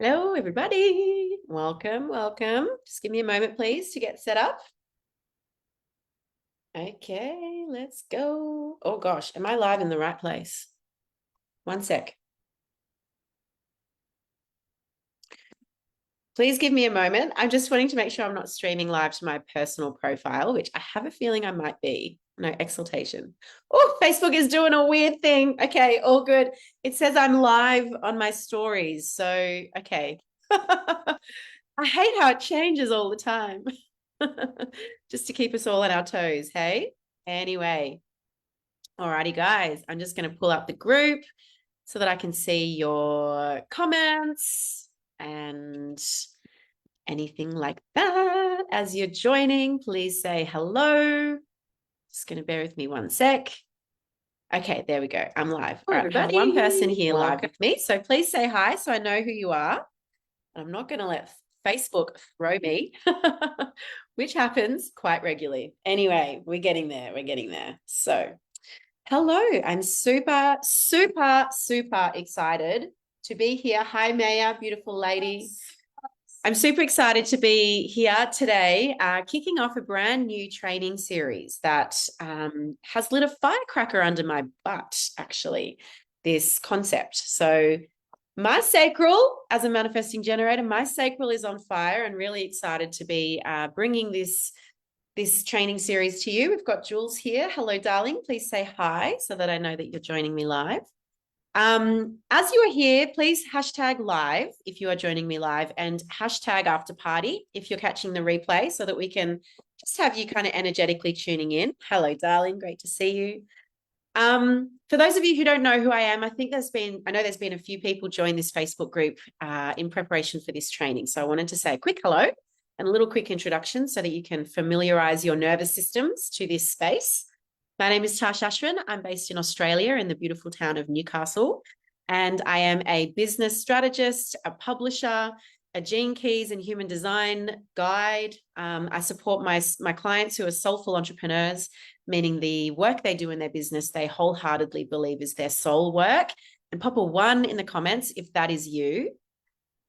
Hello, everybody. Welcome, welcome. Just give me a moment, please, to get set up. Okay, let's go. Oh gosh, am I live in the right place? One sec. Please give me a moment. I'm just wanting to make sure I'm not streaming live to my personal profile, which I have a feeling I might be. No, exaltation. Oh, Facebook is doing a weird thing. Okay, all good. It says I'm live on my stories. So, okay. I hate how it changes all the time. Just to keep us all on our toes, hey? Anyway, alrighty, guys. I'm just going to pull up the group so that I can see your comments and anything like that. As you're joining, please say hello. Just going to bear with me one sec. Okay, there we go. I'm live. All right, I have one person here live with me. So please say hi so I know who you are. I'm not going to let Facebook throw me, which happens quite regularly. Anyway, we're getting there. We're getting there. So, hello. I'm super, super, super excited to be here. Hi, Maya, beautiful lady. I'm super excited to be here today, kicking off a brand new training series that has lit a firecracker under my butt, actually, this concept. So, my sacral, as a manifesting generator, my sacral is on fire and really excited to be bringing this training series to you. We've got Jules here. Hello, darling. Please say hi so that I know that you're joining me live. As you are here, please hashtag live if you are joining me live and hashtag after party if you're catching the replay so that we can just have you kind of energetically tuning in. Hello, darling. Great to see you. For those of you who don't know who I am, I know there's been a few people join this Facebook group in preparation for this training. So I wanted to say a quick hello and a little quick introduction so that you can familiarize your nervous systems to this space. My name is Tash Ashwin. I'm based in Australia in the beautiful town of Newcastle, and I am a business strategist, a publisher, a Gene Keys and human design guide. I support my clients who are soulful entrepreneurs, meaning the work they do in their business, they wholeheartedly believe is their soul work. And pop a 1 in the comments if that is you.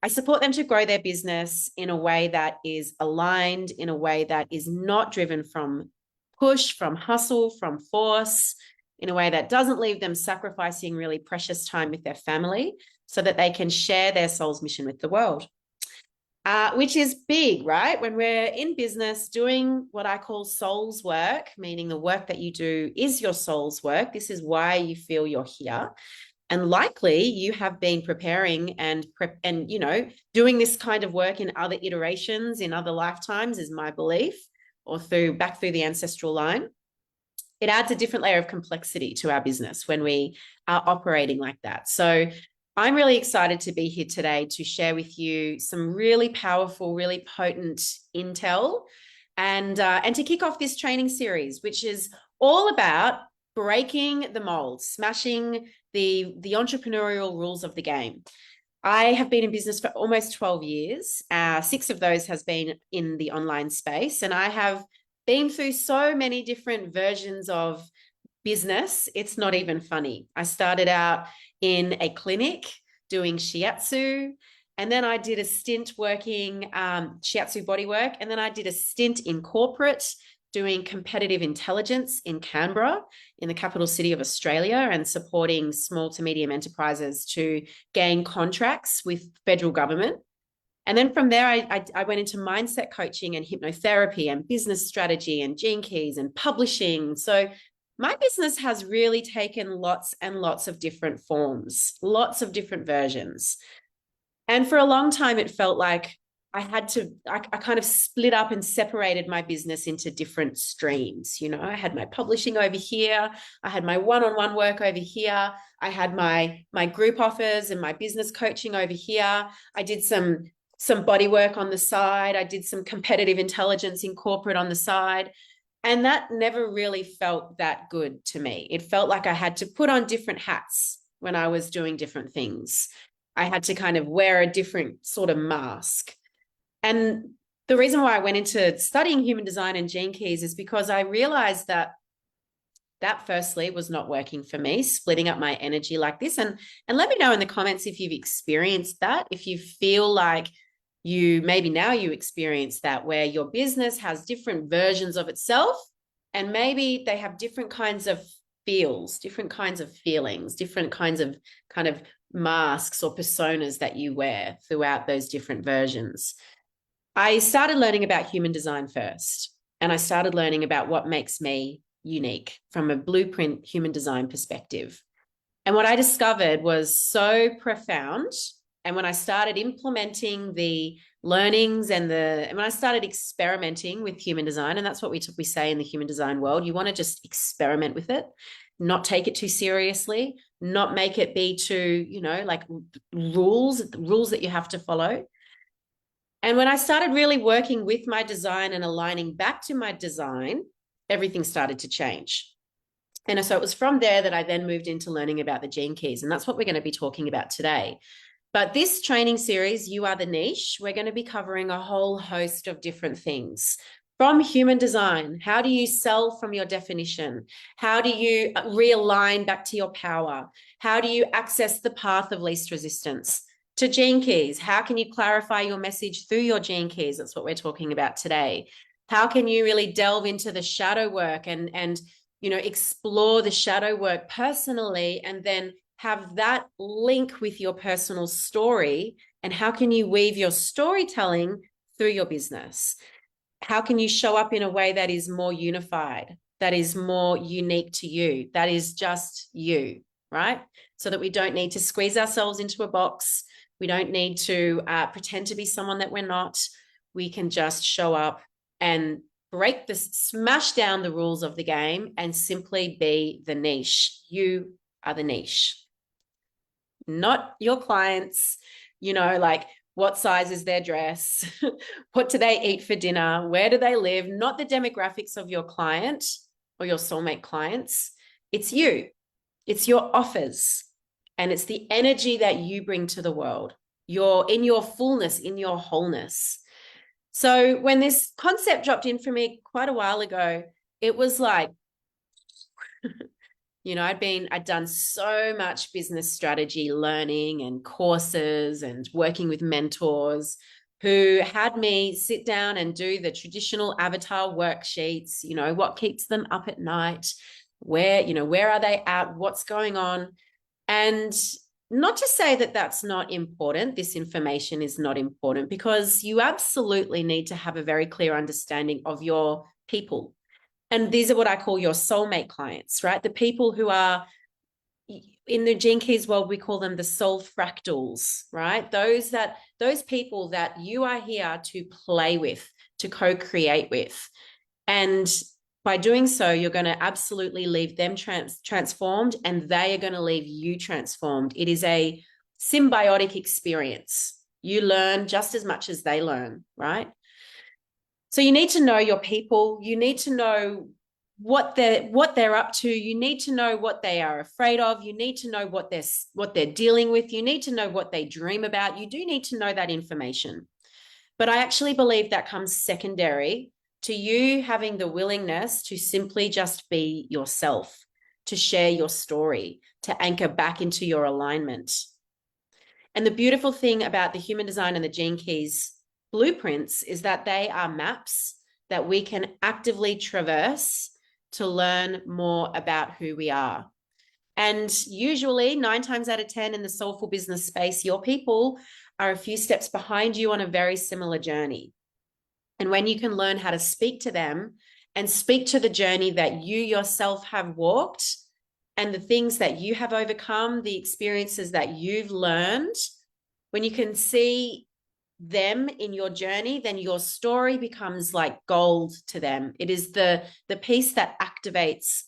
I support them to grow their business in a way that is aligned, in a way that is not driven from push, from hustle, from force, in a way that doesn't leave them sacrificing really precious time with their family so that they can share their soul's mission with the world. Which is big, right? When we're in business doing what I call soul's work, meaning the work that you do is your soul's work. This is why you feel you're here. And likely you have been preparing and doing this kind of work in other iterations, in other lifetimes, is my belief, or back through the ancestral line. It adds a different layer of complexity to our business when we are operating like that. So I'm really excited to be here today to share with you some really powerful, really potent intel and to kick off this training series, which is all about breaking the mold, smashing the entrepreneurial rules of the game. I have been in business for almost 12 years. 6 of those has been in the online space, and I have been through so many different versions of business. It's not even funny. I started out in a clinic doing shiatsu, and then I did a stint working shiatsu bodywork, and then I did a stint in corporate doing competitive intelligence in Canberra, in the capital city of Australia, and supporting small to medium enterprises to gain contracts with federal government. And then from there, I went into mindset coaching and hypnotherapy and business strategy and Gene Keys and publishing. So my business has really taken lots and lots of different forms, lots of different versions. And for a long time, it felt like I kind of split up and separated my business into different streams. You know, I had my publishing over here. I had my one-on-one work over here. I had my group offers and my business coaching over here. I did some body work on the side. I did some competitive intelligence in corporate on the side. And that never really felt that good to me. It felt like I had to put on different hats when I was doing different things. I had to kind of wear a different sort of mask. And the reason why I went into studying human design and Gene Keys is because I realized that that firstly was not working for me, splitting up my energy like this. And let me know in the comments if you've experienced that, if you feel like maybe now you experience that, where your business has different versions of itself, and maybe they have different kinds of feels, different kinds of feelings, different kinds of kind of masks or personas that you wear throughout those different versions. I started learning about human design first, and I started learning about what makes me unique from a blueprint human design perspective. And what I discovered was so profound. And when I started implementing the learnings and when I started experimenting with human design, and that's what we say in the human design world, you want to just experiment with it, not take it too seriously, not make it be too, like rules that you have to follow. And when I started really working with my design and aligning back to my design, everything started to change. And so it was from there that I then moved into learning about the gene keys. And that's what we're going to be talking about today. But this training series, You Are the Niche, we're going to be covering a whole host of different things. From human design, how do you sell from your definition? How do you realign back to your power? How do you access the path of least resistance? To gene keys, how can you clarify your message through your gene keys? That's what we're talking about today. How can you really delve into the shadow work and explore the shadow work personally, and then have that link with your personal story? And how can you weave your storytelling through your business? How can you show up in a way that is more unified, that is more unique to you, that is just you, right? So that we don't need to squeeze ourselves into a box. We don't need to pretend to be someone that we're not. We can just show up and smash down the rules of the game and simply be the niche. You are the niche, not your clients, like what size is their dress? What do they eat for dinner? Where do they live? Not the demographics of your client or your soulmate clients. It's you. It's your offers. And it's the energy that you bring to the world. You're in your fullness, in your wholeness. So when this concept dropped in for me quite a while ago, it was like, I'd done so much business strategy learning and courses and working with mentors who had me sit down and do the traditional avatar worksheets, what keeps them up at night, where are they at, what's going on. And not to say that that's not important. This information is not important, because you absolutely need to have a very clear understanding of your people. And these are what I call your soulmate clients, right? The people who are in the Gene Keys world, we call them the soul fractals, right? Those people that you are here to play with, to co-create with. And by doing so, you're going to absolutely leave them transformed, and they are going to leave you transformed. It is a symbiotic experience. You learn just as much as they learn, right? So you need to know your people. You need to know what they're up to. You need to know what they are afraid of. You need to know what they're dealing with. You need to know what they dream about. You do need to know that information. But I actually believe that comes secondary to you having the willingness to simply just be yourself, to share your story, to anchor back into your alignment. And the beautiful thing about the human design and the Gene Keys blueprints is that they are maps that we can actively traverse to learn more about who we are. And usually 9 times out of 10 in the soulful business space, your people are a few steps behind you on a very similar journey. And when you can learn how to speak to them and speak to the journey that you yourself have walked and the things that you have overcome, the experiences that you've learned, when you can see them in your journey, then your story becomes like gold to them. It is the piece that activates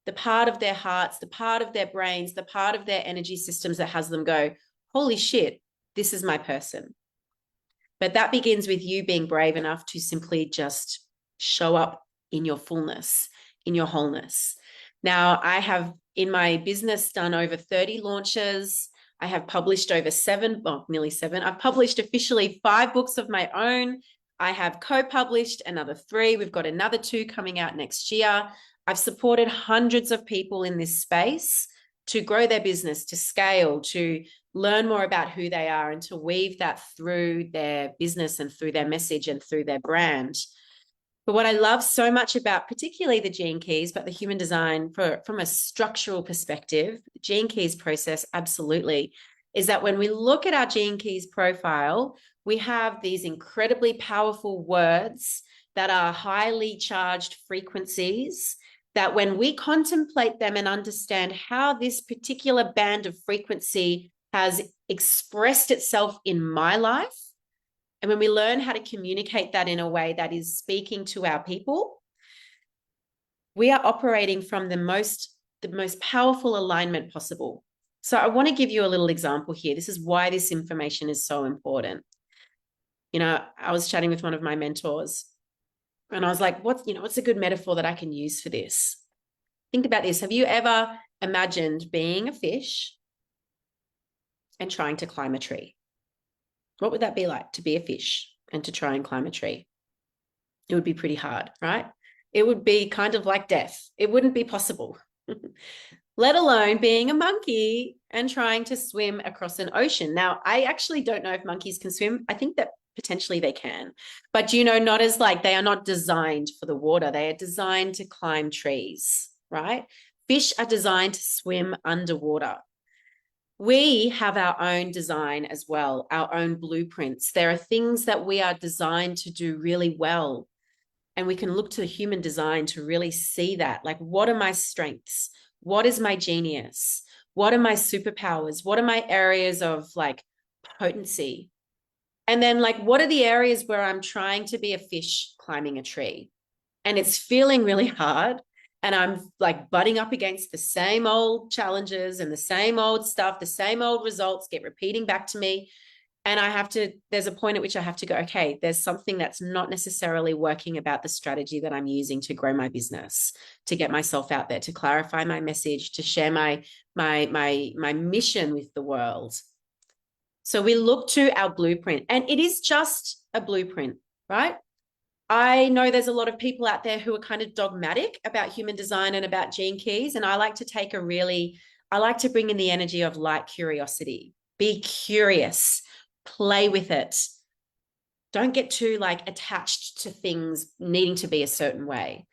the part of their hearts, the part of their brains, the part of their energy systems that has them go, holy shit, this is my person. But that begins with you being brave enough to simply just show up in your fullness, in your wholeness. Now, I have in my business done over 30 launches. I have published over nearly 7. I've published officially 5 books of my own. I have co-published another 3. We've got another 2 coming out next year. I've supported hundreds of people in this space to grow their business, to scale, to learn more about who they are, and to weave that through their business and through their message and through their brand. But what I love so much about particularly the Gene Keys, but the human design from a structural perspective, the Gene Keys process absolutely, is that when we look at our Gene Keys profile, we have these incredibly powerful words that are highly charged frequencies, that when we contemplate them and understand how this particular band of frequency has expressed itself in my life, and when we learn how to communicate that in a way that is speaking to our people, we are operating from the most powerful alignment possible. So I want to give you a little example here. This is why this information is so important. You know, I was chatting with one of my mentors and I was like, what's a good metaphor that I can use for this? Think about this. Have you ever imagined being a fish and trying to climb a tree? What would that be like, to be a fish and to try and climb a tree? It would be pretty hard, right? It would be kind of like death. It wouldn't be possible, let alone being a monkey and trying to swim across an ocean. Now, I actually don't know if monkeys can swim. I think that potentially they can, but not as like, they are not designed for the water. They are designed to climb trees, right? Fish are designed to swim underwater. We have our own design as well, our own blueprints. There are things that we are designed to do really well. And we can look to human design to really see that. Like, what are my strengths? What is my genius? What are my superpowers? What are my areas of like potency? And then like, what are the areas where I'm trying to be a fish climbing a tree and it's feeling really hard? And I'm like butting up against the same old challenges and the same old stuff, the same old results get repeating back to me. And there's a point at which I have to go, okay, there's something that's not necessarily working about the strategy that I'm using to grow my business, to get myself out there, to clarify my message, to share my mission with the world. So we look to our blueprint, and it is just a blueprint, right? I know there's a lot of people out there who are kind of dogmatic about human design and about Gene Keys. And I like to bring in the energy of light curiosity. Be curious, play with it. Don't get too like attached to things needing to be a certain way.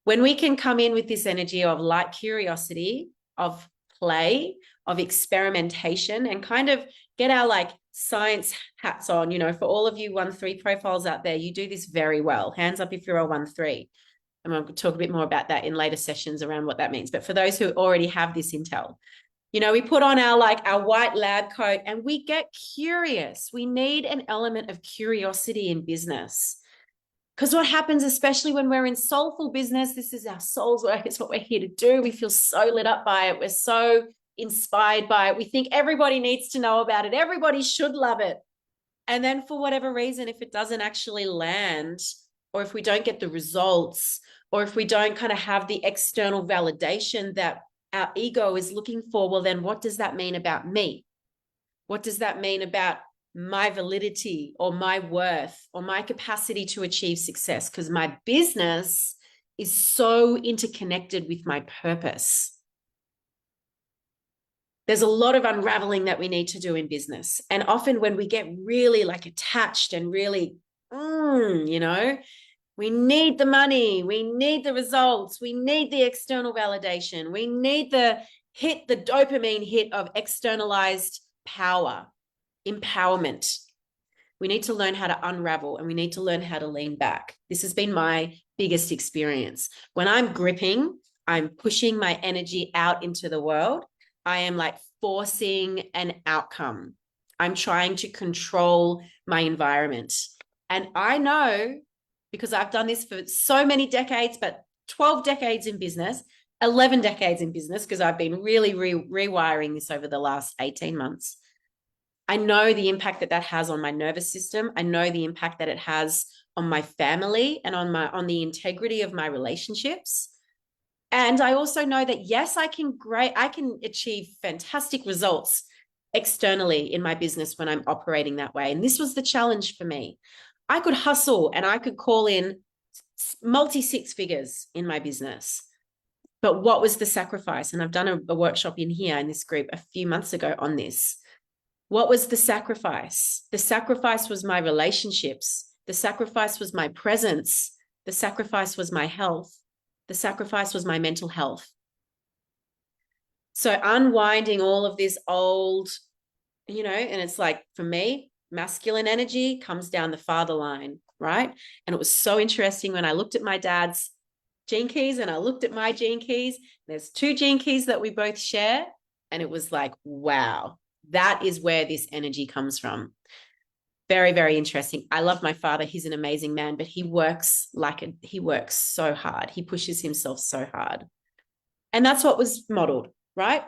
When we can come in with this energy of light curiosity, of play, of experimentation, and kind of get our like science hats on, for all of you 1-3 profiles out there, you do this very well. Hands up if you're a 1-3. And I'll talk a bit more about that in later sessions around what that means. But for those who already have this intel, we put on our white lab coat and we get curious. We need an element of curiosity in business. Because what happens, especially when we're in soulful business, this is our soul's work. It's what we're here to do. We feel so lit up by it. We're so inspired by it. We think everybody needs to know about it. Everybody should love it. And then for whatever reason, if it doesn't actually land, or if we don't get the results, or if we don't kind of have the external validation that our ego is looking for, well, then what does that mean about me? What does that mean about my validity or my worth or my capacity to achieve success? Because my business is so interconnected with my purpose. There's a lot of unraveling that we need to do in business. And often when we get really like attached and really, we need the money, we need the results, we need the external validation, we need the dopamine hit of externalized power, empowerment. We need to learn how to unravel, and we need to learn how to lean back. This has been my biggest experience. When I'm gripping, I'm pushing my energy out into the world. I am like forcing an outcome. I'm trying to control my environment. And I know, because I've done this for so many decades, but 12 decades in business, 11 decades in business, because I've been really rewiring this over the last 18 months. I know the impact that has on my nervous system. I know the impact that it has on my family and on the integrity of my relationships. And I also know that, yes, I can achieve fantastic results externally in my business when I'm operating that way. And this was the challenge for me. I could hustle and I could call in multi six figures in my business. But what was the sacrifice? And I've done a workshop in here in this group a few months ago on this. What was the sacrifice? The sacrifice was my relationships. The sacrifice was my presence. The sacrifice was my health. The sacrifice was my mental health. So unwinding all of this old, you know, and it's like, for me, masculine energy comes down the father line, right? And it was so interesting when I looked at my dad's gene keys and I looked at my gene keys. There's 2 gene keys that we both share. And it was like, wow, that is where this energy comes from. Very, very interesting. I love my father. He's an amazing man, but he works so hard. He pushes himself so hard. And that's what was modeled, right?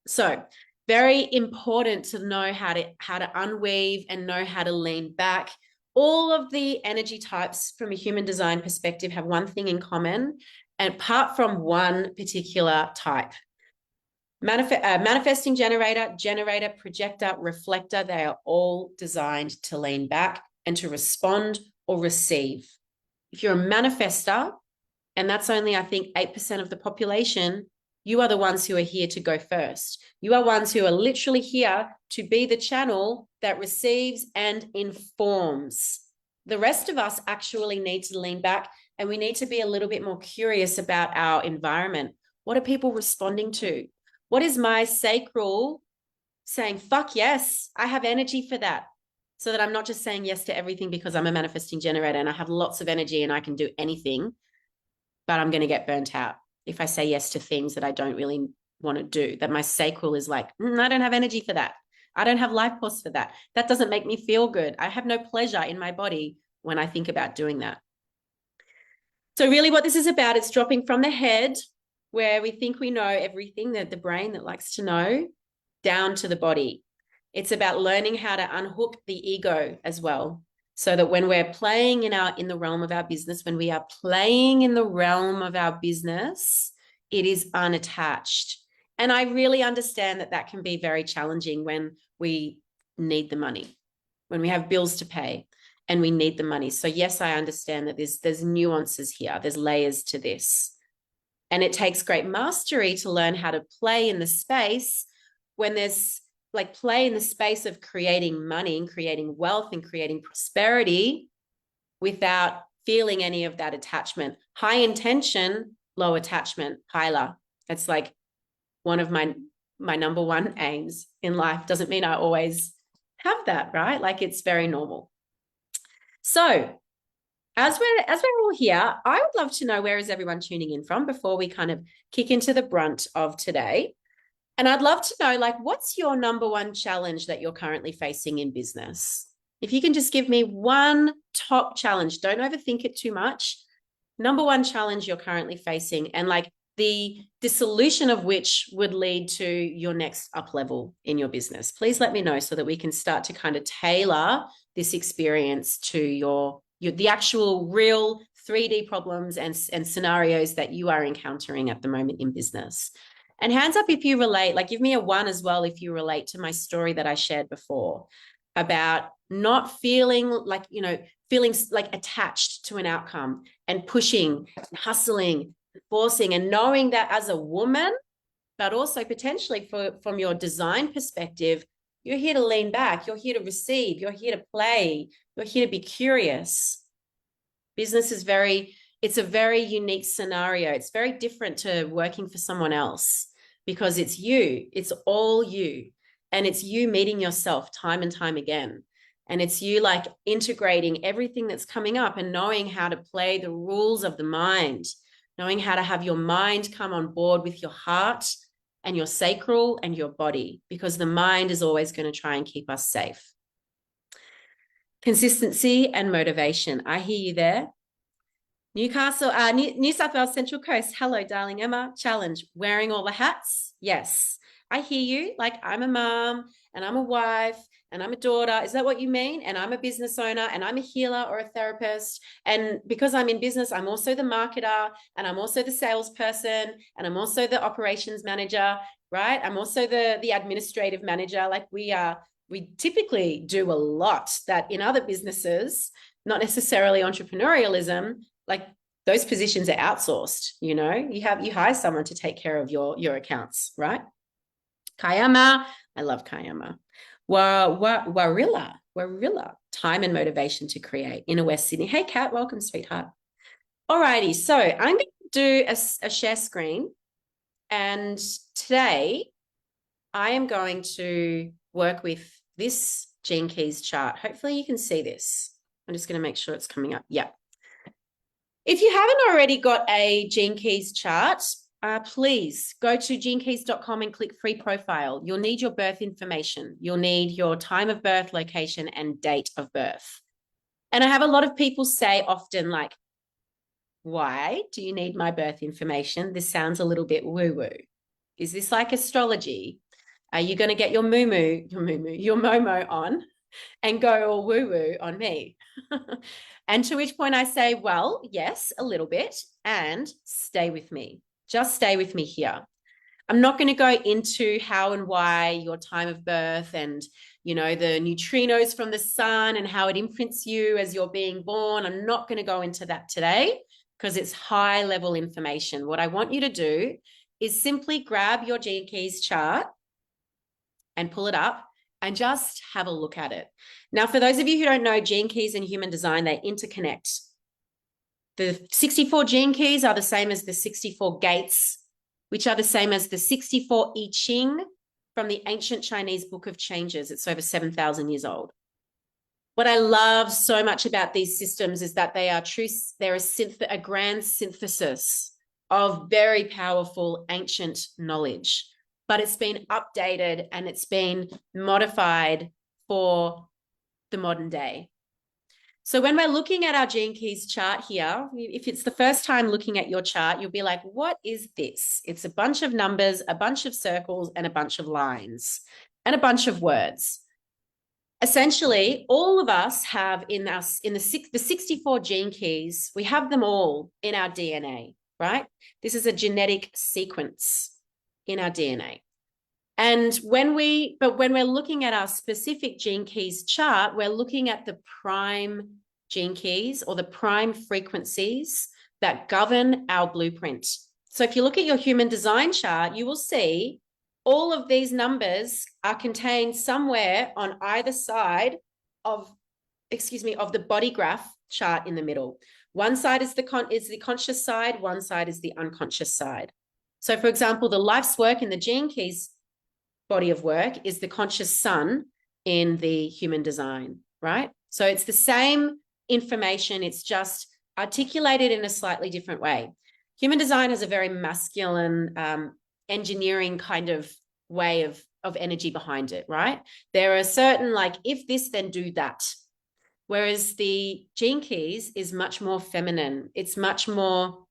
So very important to know how to unweave and know how to lean back. All of the energy types from a human design perspective have one thing in common, and apart from one particular type. Manifesting generator, projector, reflector, they are all designed to lean back and to respond or receive. If you're a manifester, and that's only, I think, 8% of the population, you are the ones who are here to go first. You are ones who are literally here to be the channel that receives and informs. The rest of us actually need to lean back, and we need to be a little bit more curious about our environment. What are people responding to? What is my sacral saying? Fuck yes, I have energy for that. So that I'm not just saying yes to everything because I'm a manifesting generator and I have lots of energy and I can do anything, but I'm going to get burnt out if I say yes to things that I don't really want to do, that my sacral is like, I don't have energy for that. I don't have life force for that. That doesn't make me feel good. I have no pleasure in my body when I think about doing that. So really what this is about, it's dropping from the head where we think we know everything, that the brain that likes to know, down to the body. It's about learning how to unhook the ego as well. So that when we're playing in the realm of our business, when we are playing in the realm of our business, it is unattached. And I really understand that that can be very challenging when we need the money, when we have bills to pay and we need the money. So yes, I understand that there's nuances here. There's layers to this. And it takes great mastery to learn how to play in the space when there's like play in the space of creating money and creating wealth and creating prosperity without feeling any of that attachment. High intention, low attachment, Hyla. It's like one of my number one aims in life. Doesn't mean I always have that, right? Like it's very normal. So as we're all here, I would love to know, where is everyone tuning in from before we kind of kick into the brunt of today? And I'd love to know, like, what's your number one challenge that you're currently facing in business? If you can just give me one top challenge, don't overthink it too much. Number one challenge you're currently facing, and like the solution of which would lead to your next up level in your business. Please let me know so that we can start to kind of tailor this experience to the actual real 3D problems and scenarios that you are encountering at the moment in business. And hands up if you relate, like give me a 1 as well if you relate to my story that I shared before about not feeling like, feeling like attached to an outcome and pushing, hustling, forcing, and knowing that as a woman, but also potentially from your design perspective, you're here to lean back, you're here to receive, you're here to play, you're here to be curious. Business is it's a very unique scenario. It's very different to working for someone else because it's you, it's all you. And it's you meeting yourself time and time again. And it's you like integrating everything that's coming up and knowing how to play the rules of the mind, knowing how to have your mind come on board with your heart and your sacral and your body, because the mind is always going to try and keep us safe. Consistency and motivation. I hear you there. Newcastle, New South Wales Central Coast. Hello, darling Emma. Challenge. Wearing all the hats. Yes. I hear you. Like I'm a mom and I'm a wife and I'm a daughter. Is that what you mean? And I'm a business owner and I'm a healer or a therapist. And because I'm in business, I'm also the marketer and I'm also the salesperson and I'm also the operations manager, right? I'm also the administrative manager. Like we typically do a lot that in other businesses, not necessarily entrepreneurialism, like those positions are outsourced, you hire someone to take care of your accounts, right? Kayama, I love Kayama. Warilla, time and motivation to create, Inner West Sydney. Hey, Kat, welcome, sweetheart. Alrighty, so I'm going to do a share screen, and today I am going to work with this Gene Keys chart. Hopefully you can see this. I'm just going to make sure it's coming up. Yeah. If you haven't already got a Gene Keys chart, please go to genekeys.com and click free profile. You'll need your birth information. You'll need your time of birth, location, and date of birth. And I have a lot of people say often, like, why do you need my birth information? This sounds a little bit woo-woo. Is this like astrology? Are you going to get your Momo on and go all woo-woo on me? And to which point I say, well, yes, a little bit, and stay with me. Just stay with me here. I'm not going to go into how and why your time of birth and, the neutrinos from the sun and how it imprints you as you're being born. I'm not going to go into that today because it's high level information. What I want you to do is simply grab your Gene Keys chart and pull it up and just have a look at it. Now, for those of you who don't know, Gene Keys and human design, they interconnect. The 64 Gene Keys are the same as the 64 gates, which are the same as the 64 I Ching from the ancient Chinese Book of Changes. It's over 7,000 years old. What I love so much about these systems is that they're a grand synthesis of very powerful ancient knowledge, but it's been updated and it's been modified for the modern day. So when we're looking at our Gene Keys chart here, if it's the first time looking at your chart, you'll be like, what is this? It's a bunch of numbers, a bunch of circles, and a bunch of lines, and a bunch of words. Essentially, all of us have in the 64 Gene Keys, we have them all in our DNA, right? This is a genetic sequence in our DNA. And when we're looking at our specific Gene Keys chart, we're looking at the prime Gene Keys or the prime frequencies that govern our blueprint. So if you look at your human design chart, you will see all of these numbers are contained somewhere on either side of the body graph chart in the middle. One side is the conscious side, one side is the unconscious side. So for example, the life's work in the Gene Keys body of work is the conscious sun in the human design, right? So it's the same information, it's just articulated in a slightly different way. Human design has a very masculine engineering kind of way of energy behind it, right? There are certain if this, then do that. Whereas the Gene Keys is much more feminine. It's much more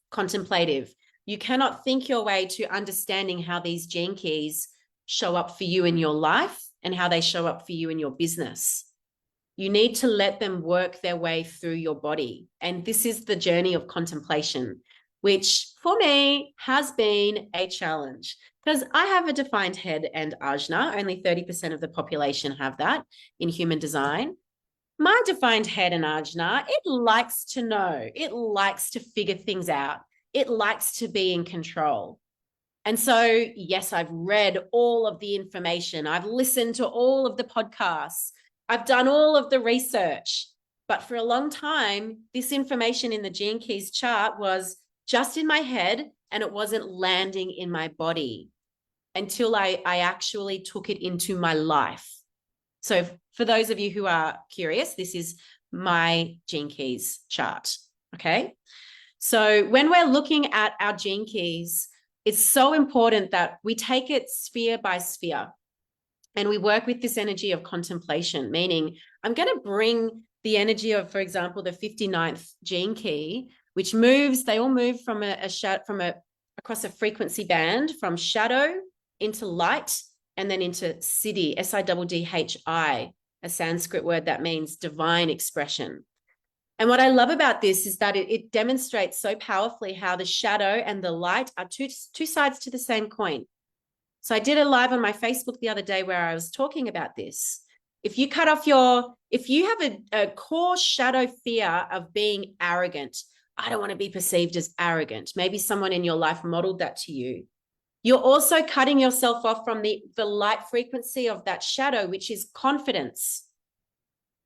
contemplative. You cannot think your way to understanding how these Gene Keys show up for you in your life and how they show up for you in your business. You need to let them work their way through your body. And this is the journey of contemplation, which for me has been a challenge because I have a defined head and ajna. Only 30% of the population have that in human design. My defined head and ajna, it likes to know. It likes to figure things out. It likes to be in control. And so, yes, I've read all of the information. I've listened to all of the podcasts. I've done all of the research. But for a long time, this information in the Gene Keys chart was just in my head and it wasn't landing in my body until I actually took it into my life. So for those of you who are curious, this is my Gene Keys chart, okay? So when we're looking at our Gene Keys, it's so important that we take it sphere by sphere and we work with this energy of contemplation, meaning I'm going to bring the energy of, for example, the 59th Gene Key, which moves, they all move from across a frequency band from shadow into light and then into Siddhi, Siddhi, a Sanskrit word that means divine expression. And what I love about this is that it demonstrates so powerfully how the shadow and the light are two sides to the same coin. So I did a live on my Facebook the other day where I was talking about this. If you cut off if you have a core shadow fear of being arrogant, I don't want to be perceived as arrogant. Maybe someone in your life modeled that to you. You're also cutting yourself off from the light frequency of that shadow, which is confidence.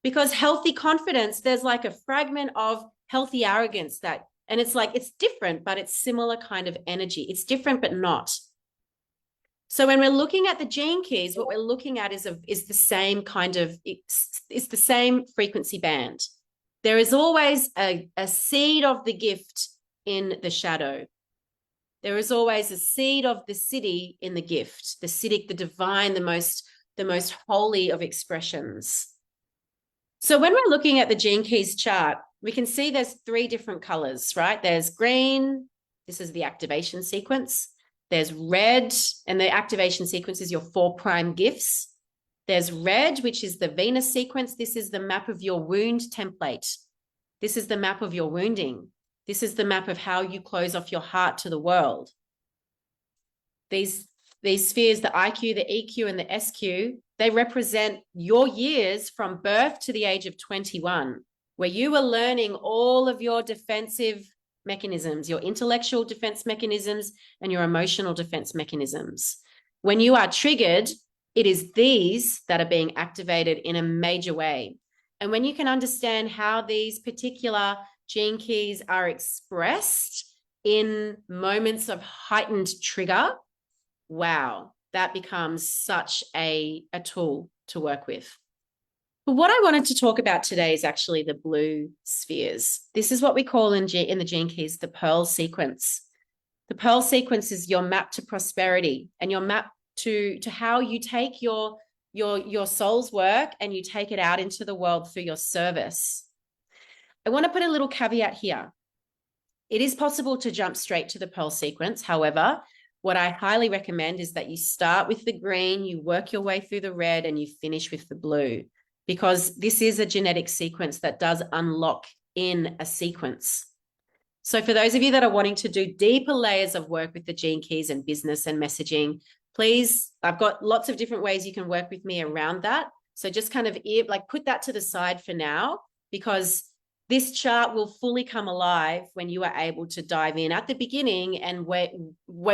Because healthy confidence, there's like a fragment of healthy arrogance and it's like, it's different, but it's similar kind of energy. It's different, but not. So when we're looking at the gene keys, what we're looking at is the same kind of, it's the same frequency band. There is always a seed of the gift in the shadow. There is always a seed of the siddhi in the gift, the siddhic, the divine, the most holy of expressions. So when we're looking at the gene keys chart, we can see there's 3 different colors, right? There's green, this is the activation sequence. There's red, and the activation sequence is your 4 prime gifts. There's red, which is the Venus sequence. This is the map of your wound template. This is the map of your wounding. This is the map of how you close off your heart to the world. These spheres, the IQ, the EQ, and the SQ, they represent your years from birth to the age of 21, where you are learning all of your defensive mechanisms, your intellectual defense mechanisms and your emotional defense mechanisms. When you are triggered, it is these that are being activated in a major way. And when you can understand how these particular gene keys are expressed in moments of heightened trigger, wow, that becomes such a tool to work with. But what I wanted to talk about today is actually the blue spheres. This is what we call in the gene keys the Pearl sequence. The Pearl sequence is your map to prosperity and your map to how you take your soul's work and you take it out into the world through your service. I want to put a little caveat here. It is possible to jump straight to the Pearl sequence. However, what I highly recommend is that you start with the green, you work your way through the red, and you finish with the blue, because this is a genetic sequence that does unlock in a sequence. So for those of you that are wanting to do deeper layers of work with the gene keys and business and messaging, please, I've got lots of different ways you can work with me around that. So just kind of put that to the side for now, because this chart will fully come alive when you are able to dive in at the beginning and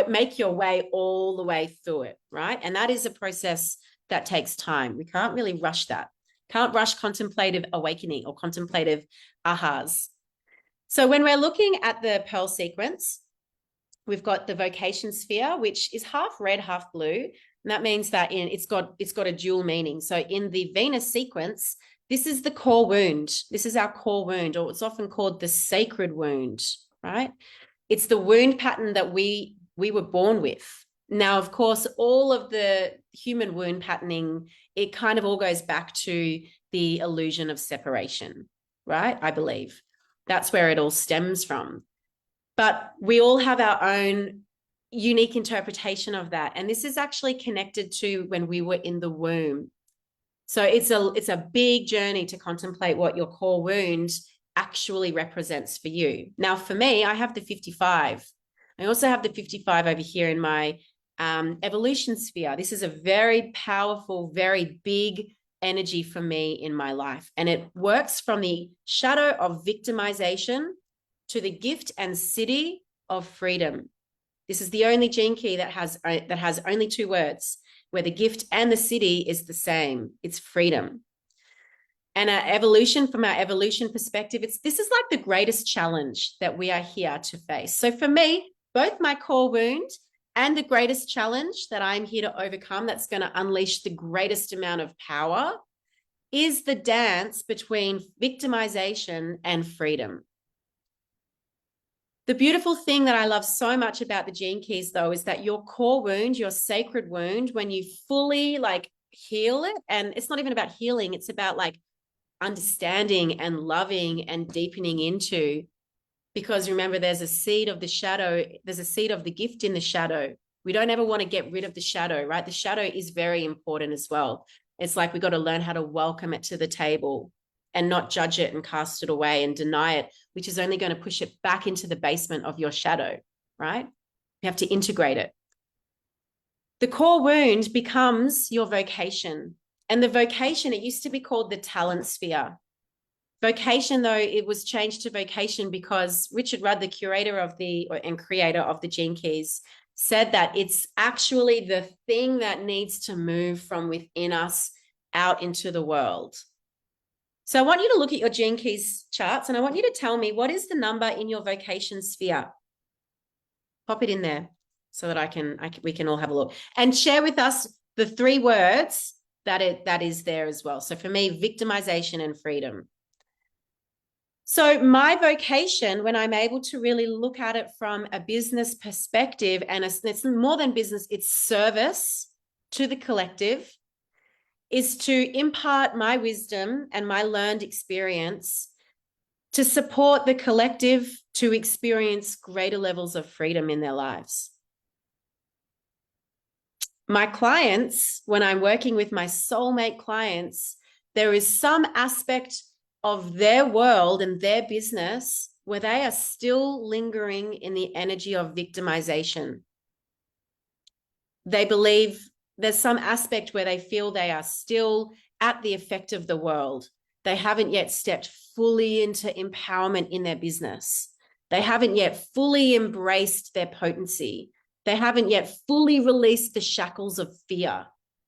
make your way all the way through it, right? And that is a process that takes time. We can't really rush that. Can't rush contemplative awakening or contemplative ahas. So when we're looking at the Pearl sequence, we've got the vocation sphere, which is half red, half blue. And that means that it's got a dual meaning. So in the Venus sequence, this is the core wound. This is our core wound, or it's often called the sacred wound, right? It's the wound pattern that we were born with. Now, of course, all of the human wound patterning, it kind of all goes back to the illusion of separation, right? I believe that's where it all stems from. But we all have our own unique interpretation of that. And this is actually connected to when we were in the womb. So it's a big journey to contemplate what your core wound actually represents for you. Now, for me, I have the 55. I also have the 55 over here in my evolution sphere. This is a very powerful, very big energy for me in my life. And it works from the shadow of victimization to the gift and siddhi of freedom. This is the only gene key that has only 2 words, where the gift and the siddhi is the same. It's freedom. And our evolution, from our evolution perspective, this is like the greatest challenge that we are here to face. So for me, both my core wound and the greatest challenge that I'm here to overcome, that's going to unleash the greatest amount of power, is the dance between victimization and freedom. The beautiful thing that I love so much about the gene keys, though, is that your core wound, your sacred wound, when you fully heal it, and it's not even about healing, it's about understanding and loving and deepening into, because remember, there's a seed of the shadow, there's a seed of the gift in the shadow. We don't ever want to get rid of the shadow, right? The shadow is very important as well. It's like we got to learn how to welcome it to the table and not judge it and cast it away and deny it, which is only going to push it back into the basement of your shadow, right? You have to integrate it. The core wound becomes your vocation. And the vocation, it used to be called the talent sphere. Vocation, though, it was changed to vocation because Richard Rudd, the curator of and creator of the Gene Keys, said that it's actually the thing that needs to move from within us out into the world. So I want you to look at your Gene Keys charts, and I want you to tell me, what is the number in your vocation sphere? Pop it in there so that we can all have a look, and share with us the 3 words that is there as well. So for me, victimization and freedom. So my vocation, when I'm able to really look at it from a business perspective, and it's more than business, it's service to the collective, is to impart my wisdom and my learned experience to support the collective to experience greater levels of freedom in their lives. My clients, when I'm working with my soulmate clients, there is some aspect of their world and their business where they are still lingering in the energy of victimization. They believe there's some aspect where they feel they are still at the effect of the world. They haven't yet stepped fully into empowerment in their business. They haven't yet fully embraced their potency. They haven't yet fully released the shackles of fear.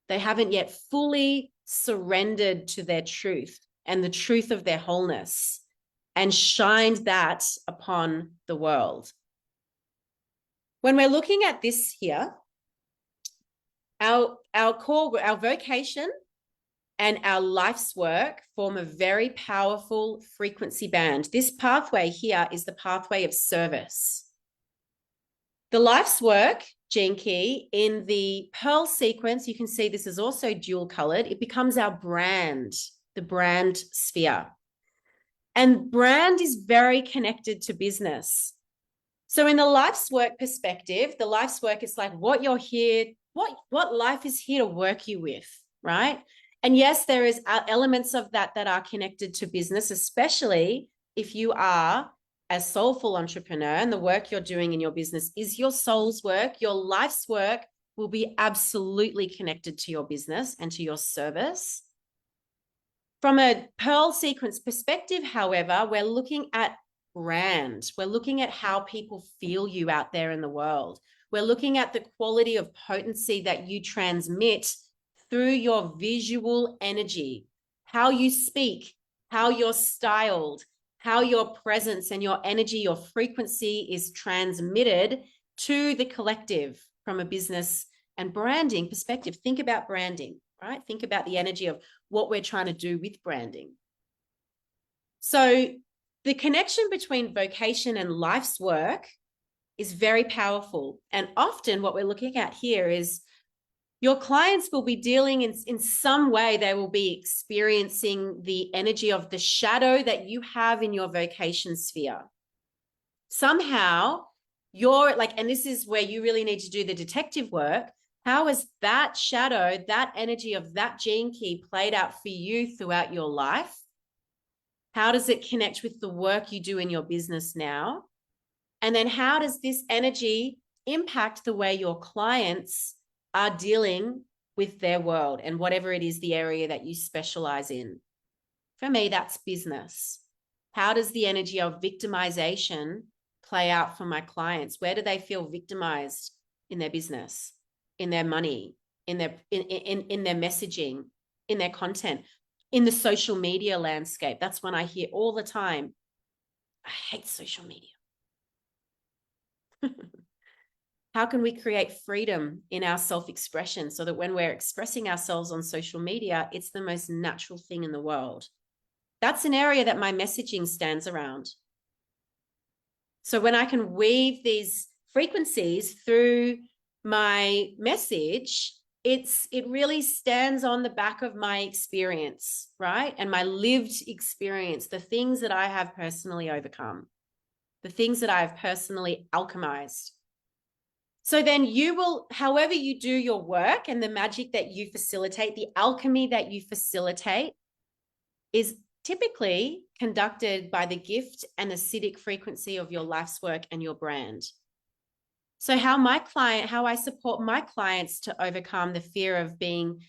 They haven't yet fully surrendered to their truth and the truth of their wholeness and shined that upon the world. When we're looking at this here, our vocation and our life's work form a very powerful frequency band. This pathway here is the pathway of service. The life's work gene key in the pearl sequence, you can see this is also dual colored. It becomes our brand, the brand sphere. And brand is very connected to business. So in the life's work perspective, the life's work is like what you're here, what life is here to work you with, right? And yes, there is elements of that that are connected to business, especially if you are a soulful entrepreneur and the work you're doing in your business is your soul's work. Your life's work will be absolutely connected to your business and to your service. From a pearl sequence perspective, however, we're looking at brand. We're looking at how people feel you out there in the world. We're looking at the quality of potency that you transmit through your visual energy, how you speak, how you're styled, how your presence and your energy, your frequency is transmitted to the collective from a business and branding perspective. Think about branding, right? Think about the energy of what we're trying to do with branding. So the connection between vocation and life's work is very powerful. And often what we're looking at here is your clients will be dealing in some way, they will be experiencing the energy of the shadow that you have in your vocation sphere. Somehow you're like, and this is where you really need to do the detective work. How has that shadow, that energy of that gene key played out for you throughout your life? How does it connect with the work you do in your business now? And then how does this energy impact the way your clients are dealing with their world and whatever it is, the area that you specialize in? For me, that's business. How does the energy of victimization play out for my clients? Where do they feel victimized in their business, in their money, in their messaging, in their content, in the social media landscape? That's one I hear all the time. I hate social media. How can we create freedom in our self-expression so that when we're expressing ourselves on social media, it's the most natural thing in the world? That's an area that my messaging stands around. So when I can weave these frequencies through my message, it really stands on the back of my experience, right? And my lived experience, the things that I have personally overcome, the things that I have personally alchemized. So then you will, however you do your work and the magic that you facilitate, the alchemy that you facilitate is typically conducted by the gift and acidic frequency of your life's work and your brand. So how I support my clients to overcome the fear of being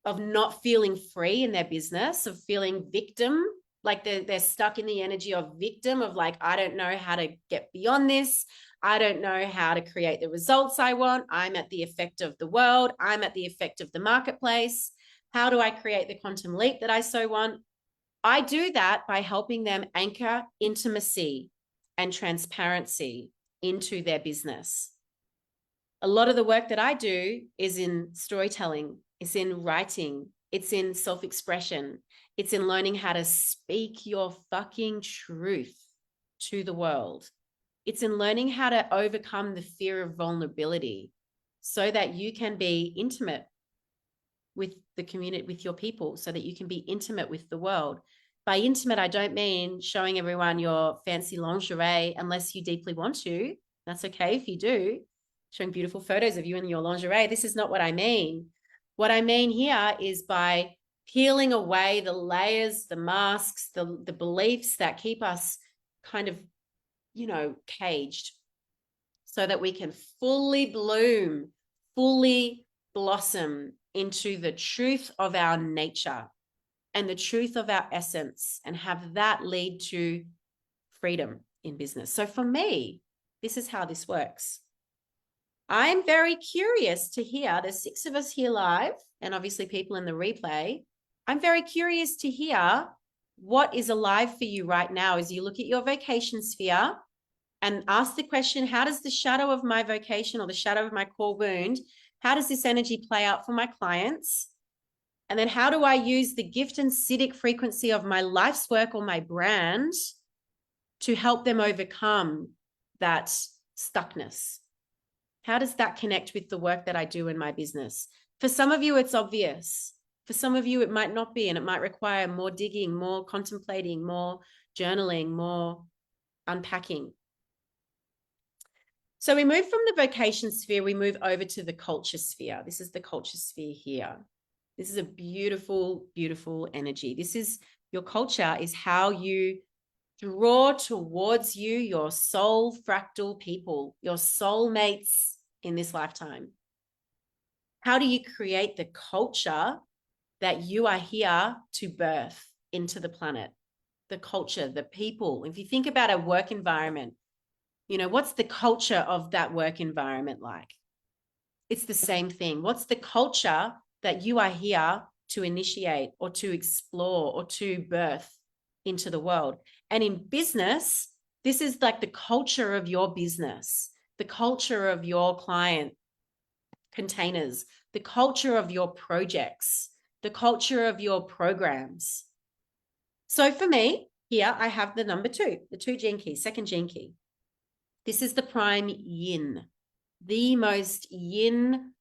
of not feeling free in their business, of feeling victim, like they're stuck in the energy of victim, of like, I don't know how to get beyond this. I don't know how to create the results I want. I'm at the effect of the world. I'm at the effect of the marketplace. How do I create the quantum leap that I so want? I do that by helping them anchor intimacy and transparency into their business. A lot of the work that I do is in storytelling, it's in writing, it's in self-expression, it's in learning how to speak your fucking truth to the world. It's in learning how to overcome the fear of vulnerability so that you can be intimate with the community, with your people, so that you can be intimate with the world. By intimate, I don't mean showing everyone your fancy lingerie unless you deeply want to. That's okay if you do. Showing beautiful photos of you in your lingerie. This is not what I mean. What I mean here is by peeling away the layers, the masks, the beliefs that keep us kind of, caged, so that we can fully bloom, fully blossom into the truth of our nature and the truth of our essence, and have that lead to freedom in business. So for me, this is how this works. I'm very curious to hear, there's 6 of us here live, and obviously people in the replay. I'm very curious to hear what is alive for you right now as you look at your vocation sphere and ask the question, how does the shadow of my vocation or the shadow of my core wound, how does this energy play out for my clients? And then how do I use the gift and Siddhic frequency of my life's work or my brand to help them overcome that stuckness? How does that connect with the work that I do in my business? For some of you, it's obvious. For some of you, it might not be, and it might require more digging, more contemplating, more journaling, more unpacking. So we move from the vocation sphere, we move over to the culture sphere. This is the culture sphere here. This is a beautiful, beautiful energy. This is your culture, is how you draw towards you your soul fractal people, your soulmates in this lifetime. How do you create the culture that you are here to birth into the planet? The culture, the people. If you think about a work environment, what's the culture of that work environment like? It's the same thing. What's the culture that you are here to initiate or to explore or to birth into the world? And in business, this is like the culture of your business, the culture of your client containers, the culture of your projects, the culture of your programs. So for me, here I have the number 2, the 2 gene key, second gene key. This is the prime yin, the most yin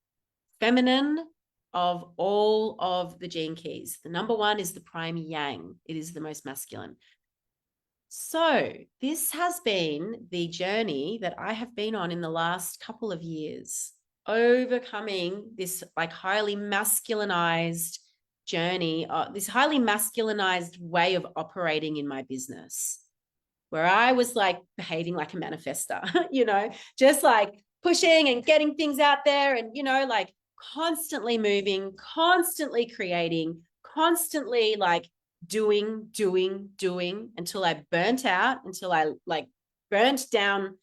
feminine of all of the gene keys. The number 1 is the prime yang. It is the most masculine. So this has been the journey that I have been on in the last couple of years, overcoming this like highly masculinized journey, this highly masculinized way of operating in my business, where I was like behaving like a manifester, just like pushing and getting things out there and, like constantly moving, constantly creating, constantly like doing until I burnt out, until I like burnt down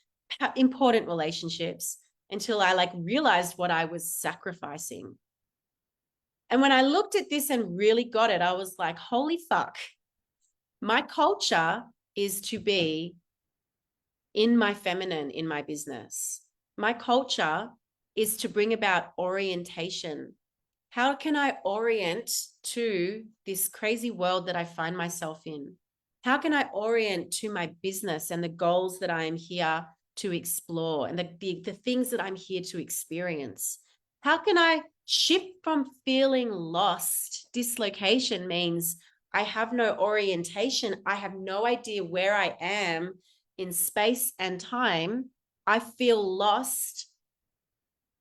important relationships, until I like realized what I was sacrificing. And when I looked at this and really got it, I was like, holy fuck, my culture is to be in my feminine in my business. My culture is to bring about orientation. How can I orient to this crazy world that I find myself in? How can I orient to my business and the goals that I am here to explore and the things that I'm here to experience? How can I shift from feeling lost? Dislocation means I have no orientation. I have no idea where I am in space and time. I feel lost.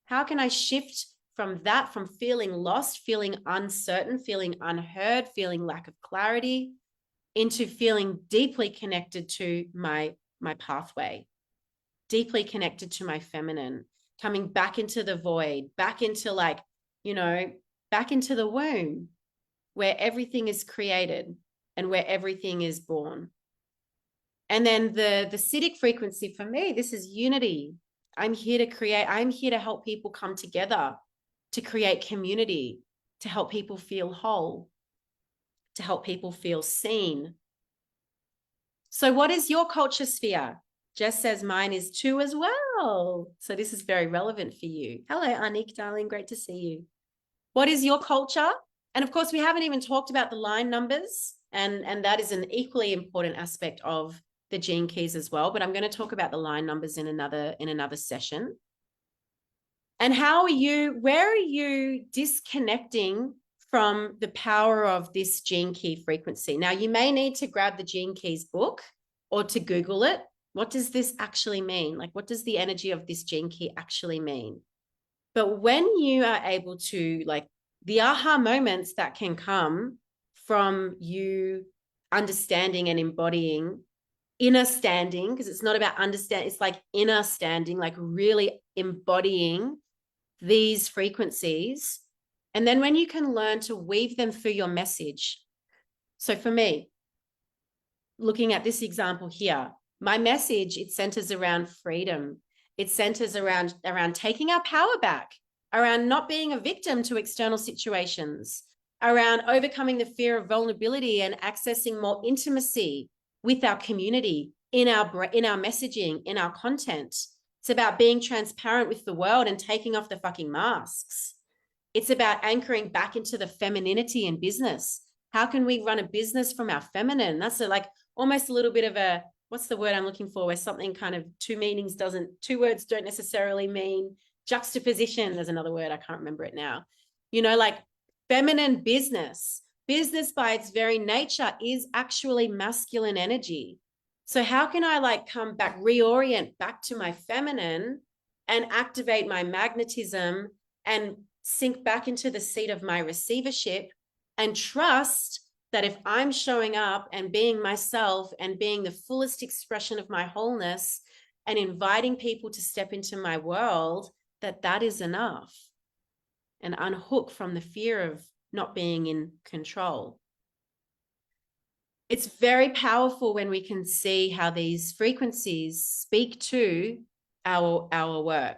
How can I shift from that, from feeling lost, feeling uncertain, feeling unheard, feeling lack of clarity, into feeling deeply connected to my pathway, deeply connected to my feminine, coming back into the void, back into like, back into the womb where everything is created and where everything is born. And then the Siddhic frequency for me, this is unity. I'm here to create, I'm here to help people come together, to create community, to help people feel whole, to help people feel seen. So what is your culture sphere? Jess says mine is 2 as well. So this is very relevant for you. Hello, Anik, darling. Great to see you. What is your culture? And of course, we haven't even talked about the line numbers. And that is an equally important aspect of the gene keys as well. But I'm going to talk about the line numbers in another session. And where are you disconnecting from the power of this gene key frequency? Now, you may need to grab the Gene Keys book or to Google it. What does this actually mean? Like, what does the energy of this gene key actually mean? But when you are able to, like, the aha moments that can come from you understanding and embodying inner standing, because it's not about understand, it's like inner standing, like really embodying these frequencies. And then when you can learn to weave them through your message. So for me, looking at this example here, my message, it centers around freedom. It centers around taking our power back, around not being a victim to external situations, around overcoming the fear of vulnerability and accessing more intimacy with our community, in our messaging, in our content. It's about being transparent with the world and taking off the fucking masks. It's about anchoring back into the femininity in business. How can we run a business from our feminine? That's like almost a little bit of a, what's the word I'm looking for, where something kind of two words don't necessarily mean juxtaposition. There's another word, I can't remember it now. You know, like feminine business. Business by its very nature is actually masculine energy. So how can I like come back, reorient back to my feminine and activate my magnetism and sink back into the seat of my receivership and trust that if I'm showing up and being myself and being the fullest expression of my wholeness and inviting people to step into my world, that is enough, and unhook from the fear of not being in control. It's very powerful when we can see how these frequencies speak to our work.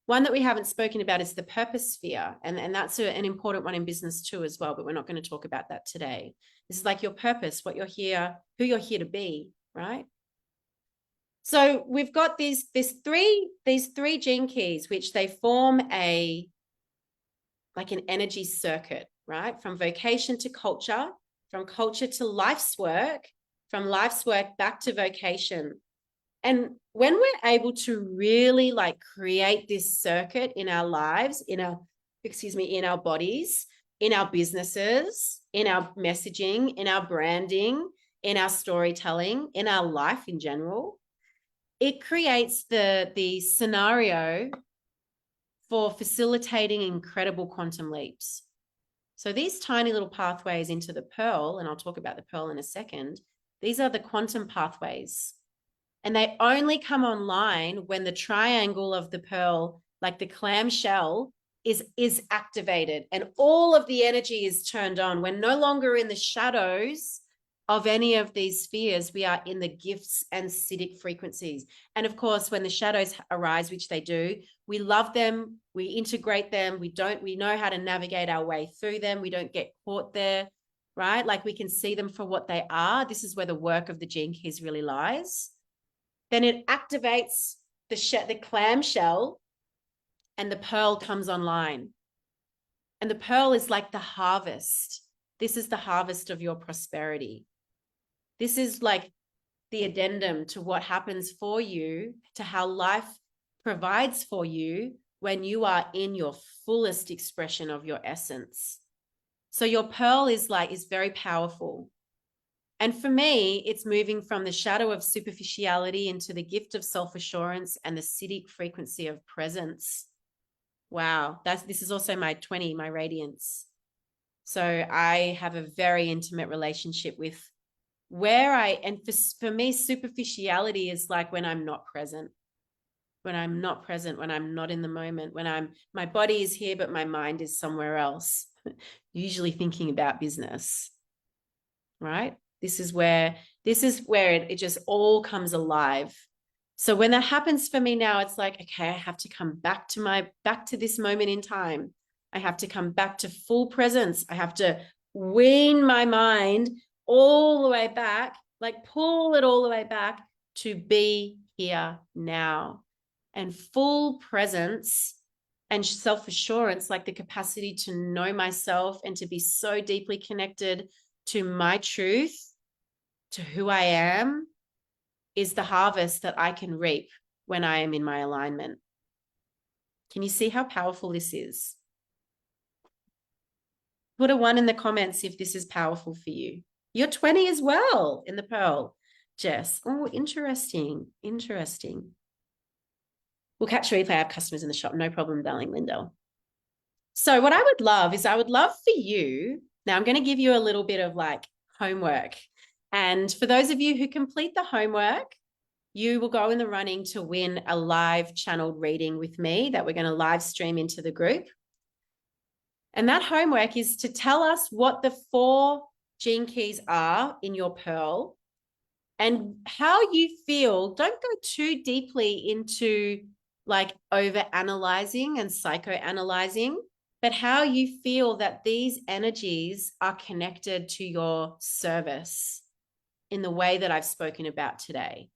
One that we haven't spoken about is the purpose sphere. And that's an important one in business too as well, but we're not going to talk about that today. This is like your purpose, what you're here, who you're here to be, right? So we've got these three gene keys, which they form like an energy circuit, right? From vocation to culture, from culture to life's work, from life's work back to vocation. And when we're able to really like create this circuit in our lives, in our bodies, in our businesses, in our messaging, in our branding, in our storytelling, in our life in general, it creates the scenario for facilitating incredible quantum leaps. So these tiny little pathways into the pearl, and I'll talk about the pearl in a second, these are the quantum pathways. And they only come online when the triangle of the pearl, like the clamshell, is activated and all of the energy is turned on. We're no longer in the shadows of any of these spheres. We are in the gifts and Siddhic frequencies. And of course, when the shadows arise, which they do, we love them, we integrate them, we know how to navigate our way through them. We don't get caught there, right? Like we can see them for what they are. This is where the work of the gene keys really lies. Then it activates the clamshell and the pearl comes online. And the pearl is like the harvest. This is the harvest of your prosperity. This is like the addendum to what happens for you, to how life provides for you when you are in your fullest expression of your essence. So your pearl is very powerful. And for me, it's moving from the shadow of superficiality into the gift of self-assurance and the Siddhic frequency of presence. Wow, this is also my 20, my radiance. So I have a very intimate relationship with and for me, superficiality is like when I'm not present, when I'm not in the moment, when my body is here, but my mind is somewhere else. usually thinking about business, right? This is where it just all comes alive. So when that happens for me now, it's like, okay, I have to come back to this moment in time. I have to come back to full presence. I have to wean my mind all the way back, like pull it all the way back to be here now. And full presence and self-assurance, like the capacity to know myself and to be so deeply connected to my truth, to who I am, is the harvest that I can reap when I am in my alignment. Can you see how powerful this is? Put a 1 in the comments if this is powerful for you. You're 20 as well in the Pearl, Jess. Oh, interesting. Interesting. We'll catch a replay. I have customers in the shop. No problem, darling Lindell. So what I would love is for you, now I'm going to give you a little bit of like homework. And for those of you who complete the homework, you will go in the running to win a live channeled reading with me that we're going to live stream into the group. And that homework is to tell us what the 4 gene keys are in your Pearl and how you feel. Don't go too deeply into like over analyzing and psychoanalyzing, but how you feel that these energies are connected to your service in the way that I've spoken about today.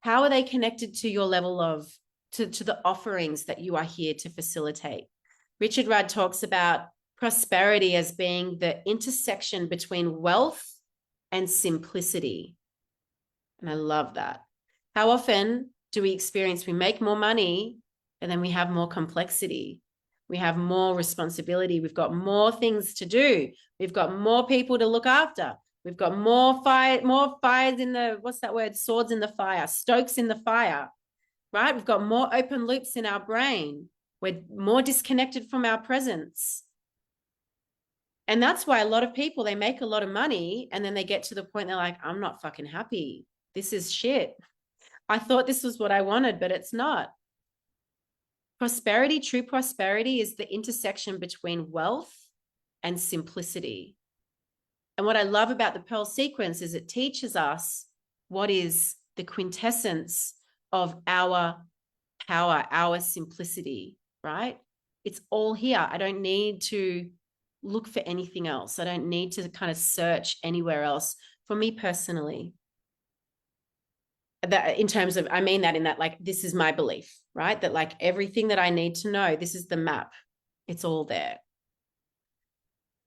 How are they connected to your level of, to the offerings that you are here to facilitate? Richard Rudd talks about prosperity as being the intersection between wealth and simplicity. And I love that. How often do we experience, we make more money and then we have more complexity? We have more responsibility. We've got more things to do. We've got more people to look after. We've got more fires in the, what's that word? Swords in the fire, stokes in the fire, right? We've got more open loops in our brain. We're more disconnected from our presence. And that's why a lot of people, they make a lot of money and then they get to the point they're like, I'm not fucking happy. This is shit. I thought this was what I wanted, but it's not. Prosperity, true prosperity, is the intersection between wealth and simplicity. And what I love about the Pearl sequence is it teaches us what is the quintessence of our power, our simplicity, right? It's all here. I don't need to look for anything else. I don't need to kind of search anywhere else. For me personally, that in terms of, I mean that in that, like, this is my belief, right? That like everything that I need to know, this is the map. It's all there.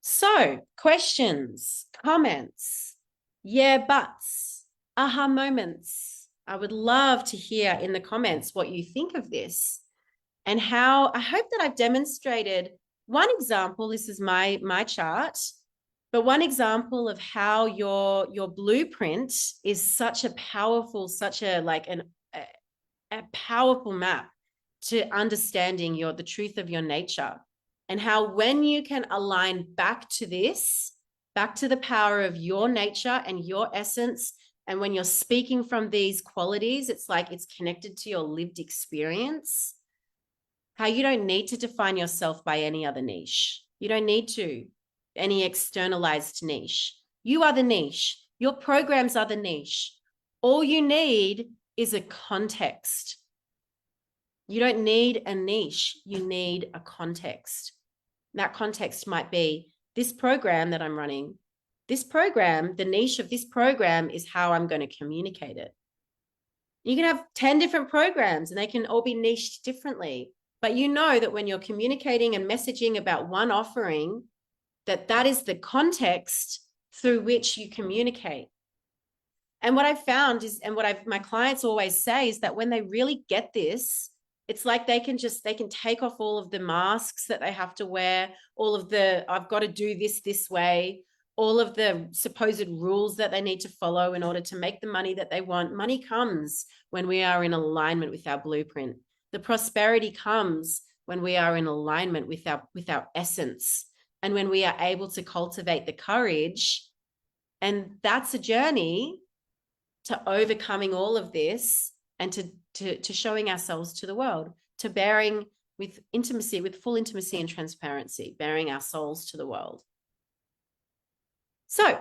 So questions, comments, yeah, buts, aha moments. I would love to hear in the comments what you think of this and how. I hope that I've demonstrated one example. This is my chart, but one example of how your blueprint is such a powerful, such a like a powerful map to understanding the truth of your nature. And how when you can align back to this, back to the power of your nature and your essence, and when you're speaking from these qualities, it's like it's connected to your lived experience, how you don't need to define yourself by any other niche. You don't need to, any externalized niche. You are the niche. Your programs are the niche. All you need is a context. You don't need a niche. You need a context. That context might be this program that I'm running. This program, the niche of this program is how I'm going to communicate it. You can have 10 different programs and they can all be niched differently. But you know that when you're communicating and messaging about one offering, that is the context through which you communicate. And what I've found is, and what my clients always say is that when they really get this, it's like they can take off all of the masks that they have to wear, all of the, I've got to do this way, all of the supposed rules that they need to follow in order to make the money that they want. Money comes when we are in alignment with our blueprint. The prosperity comes when we are in alignment with our essence and when we are able to cultivate the courage. And that's a journey to overcoming all of this and to showing ourselves to the world, to bearing with intimacy, with full intimacy and transparency, bearing our souls to the world. So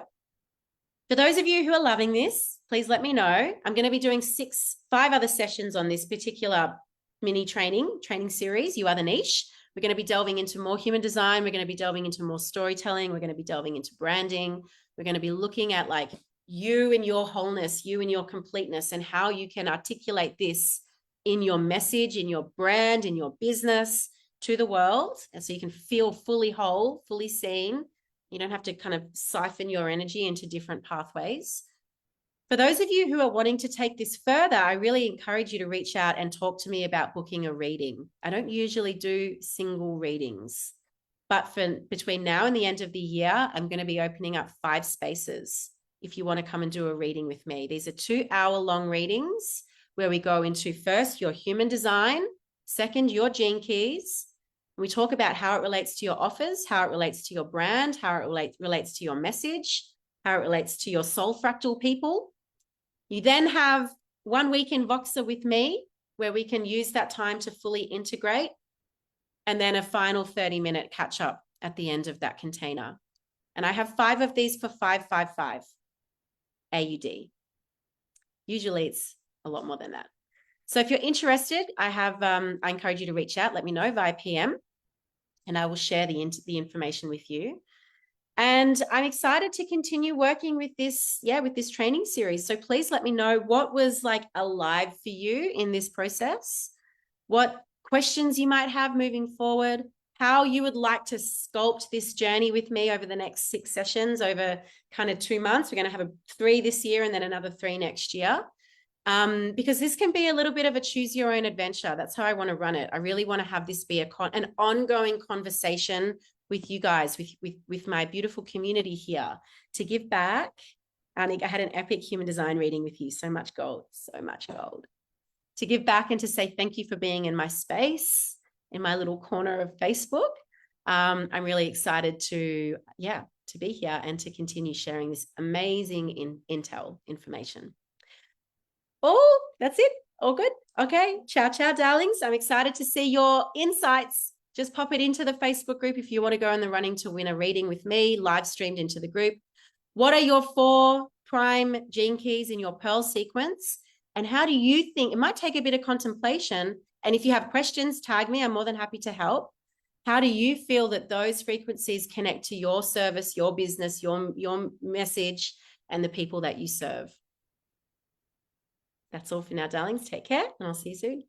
for those of you who are loving this, please let me know. I'm going to be doing 5 other sessions on this particular mini training series, You Are the Niche. We're going to be delving into more human design. We're going to be delving into more storytelling. We're going to be delving into branding. We're going to be looking at like you and your wholeness, you and your completeness, and how you can articulate this in your message, in your brand, in your business to the world. And so you can feel fully whole, fully seen. You don't have to kind of siphon your energy into different pathways. For those of you who are wanting to take this further, I really encourage you to reach out and talk to me about booking a reading. I don't usually do single readings, but for between now and the end of the year, I'm going to be opening up 5 spaces if you want to come and do a reading with me. These are 2-hour-long readings where we go into first your human design, second your gene keys. We talk about how it relates to your offers, how it relates to your brand, how it relates to your message, how it relates to your soul fractal people. You then have 1 week in Voxer with me, where we can use that time to fully integrate, and then a final 30-minute catch up at the end of that container. And I have 5 of these for $555 AUD. Usually it's a lot more than that. So if you're interested, I encourage you to reach out, let me know via PM, and I will share the information with you. And I'm excited to continue working with this, with this training series. So please let me know what was like alive for you in this process, what questions you might have moving forward, how you would like to sculpt this journey with me over the next 6 sessions over kind of 2 months. We're going to have 3 this year and then another 3 next year. Because this can be a little bit of a choose your own adventure. That's how I want to run it. I really want to have this be an ongoing conversation with you guys, with my beautiful community here, to give back. I think I had an epic human design reading with you. So much gold, so much gold. To give back and to say thank you for being in my space, in my little corner of Facebook. I'm really excited to be here and to continue sharing this amazing information. Oh, that's it. All good. Okay. Ciao, ciao, darlings. I'm excited to see your insights. Just pop it into the Facebook group if you want to go in the running to win a reading with me, live streamed into the group. What are your 4 prime gene keys in your Pearl sequence? And how do you think, it might take a bit of contemplation. And if you have questions, tag me. I'm more than happy to help. How do you feel that those frequencies connect to your service, your business, your message, and the people that you serve? That's all for now, darlings. Take care, and I'll see you soon.